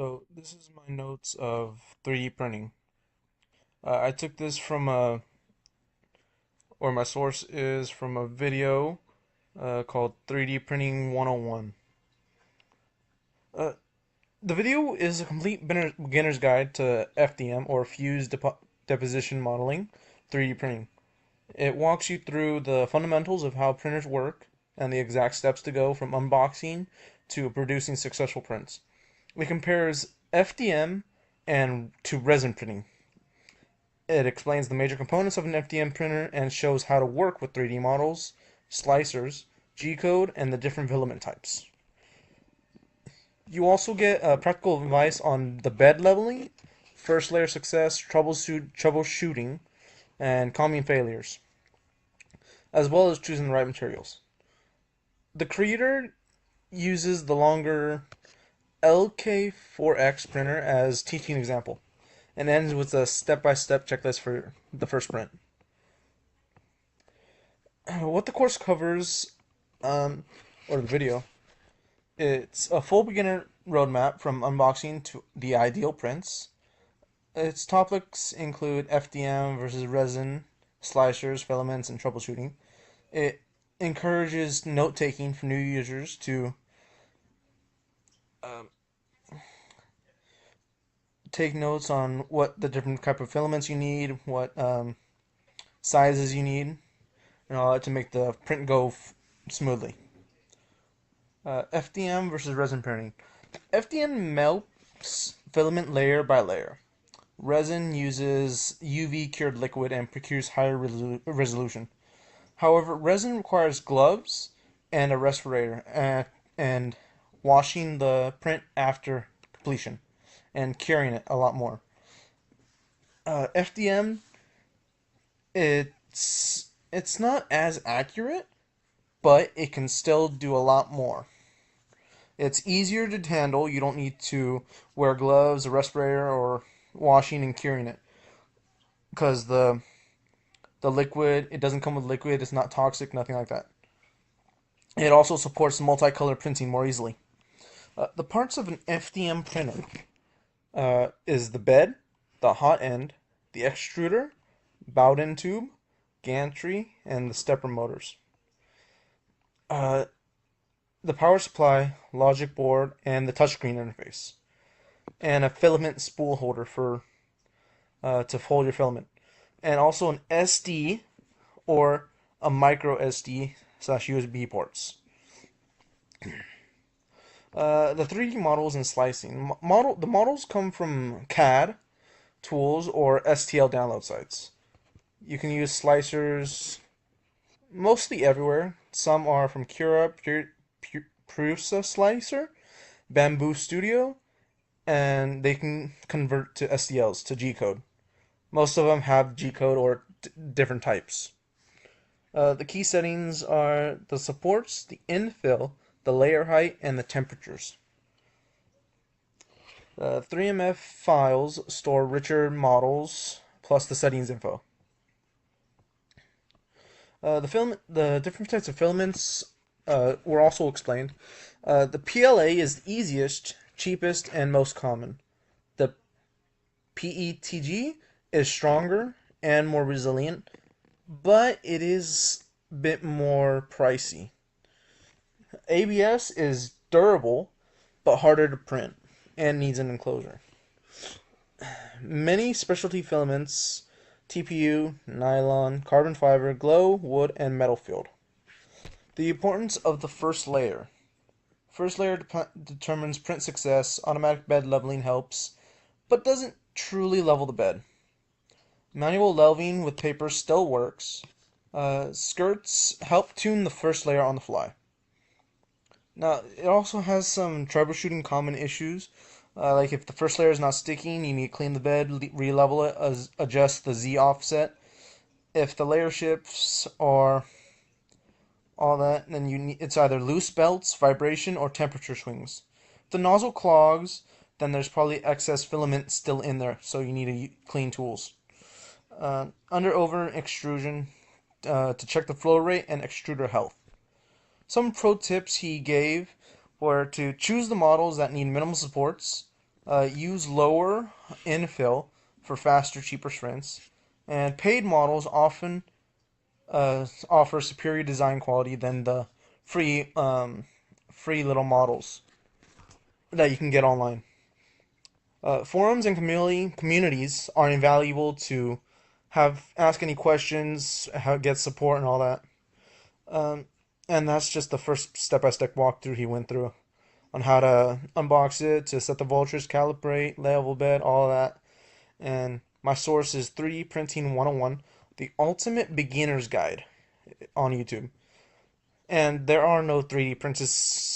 So this is my notes of 3D printing. I took this from or my source is from a video called 3D Printing 101. Uh, the video is a complete beginner's guide to FDM or Fused Deposition Modeling 3D printing. It walks you through the fundamentals of how printers work and the exact steps to go from unboxing to producing successful prints. It compares FDM and to resin printing. It explains the major components of an FDM printer and shows how to work with 3D models, slicers, G-code, and the different filament types. You also get practical advice on the bed leveling, first layer success, troubleshooting, and calming failures, as well as choosing the right materials. The creator uses the longer LK4X printer as teaching example, and ends with a step-by-step checklist for the first print. What the course covers, or the video, it's a full beginner roadmap from unboxing to the ideal prints. Its topics include FDM versus resin, slicers, filaments, and troubleshooting. It encourages note taking for new users to um, take notes on what the different type of filaments you need, what sizes you need, and all that to make the print go smoothly. FDM versus resin printing. FDM melts filament layer by layer. Resin uses UV cured liquid and procures higher resolution. However, resin requires gloves and a respirator and washing the print after completion and curing it a lot more. FDM, it's not as accurate, but it can still do a lot more. It's easier to handle. You don't need to wear gloves, a respirator, or washing and curing it because the liquid, it doesn't come with liquid. It's not toxic, nothing like that. It also supports multicolor printing more easily. The parts of an FDM printer is the bed, the hot end, the extruder, Bowden tube, gantry, and the stepper motors. Uh, the power supply, logic board, and the touchscreen interface, and a filament spool holder for to hold your filament, and also an SD or a micro SD slash USB ports. The 3D models and slicing. The models come from CAD tools or STL download sites. You can use slicers mostly everywhere. Some are from Cura, Prusa Slicer, Bamboo Studio, and they can convert to STLs, to G-code. Most of them have G-code or different types. The key settings are the supports, the infill, the layer height, and the temperatures. 3MF files store richer models plus the settings info. The different types of filaments were also explained. The PLA is the easiest, cheapest, and most common. The PETG is stronger and more resilient, but it is a bit more pricey. ABS is durable, but harder to print and needs an enclosure. Many specialty filaments, TPU, nylon, carbon fiber, glow, wood, and metal filled. The importance of the first layer. First layer determines print success. Automatic bed leveling helps, but doesn't truly level the bed. Manual leveling with paper still works. Skirts help tune the first layer on the fly. Now, it also has some troubleshooting common issues. Like if the first layer is not sticking, you need to clean the bed, re-level it, adjust the Z offset. If the layer shifts or all that, then it's either loose belts, vibration, or temperature swings. If the nozzle clogs, then there's probably excess filament still in there, so you need to clean tools. Under-over extrusion to check the flow rate and extruder health. Some pro tips he gave were to choose the models that need minimal supports, Use lower infill for faster, cheaper sprints. And paid models often offer superior design quality than the free free little models that you can get online. Forums and communities are invaluable to ask any questions, get support, and all that. Um, and that's just the first step-by-step walkthrough he went through on how to unbox it, to set the vultures, calibrate, level bed, all of that. And my source is 3D Printing 101, the ultimate beginner's guide on YouTube. And there are no 3D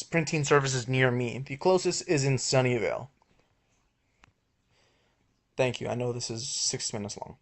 printing services near me. The closest is in Sunnyvale. Thank you. I know this is 6 minutes long.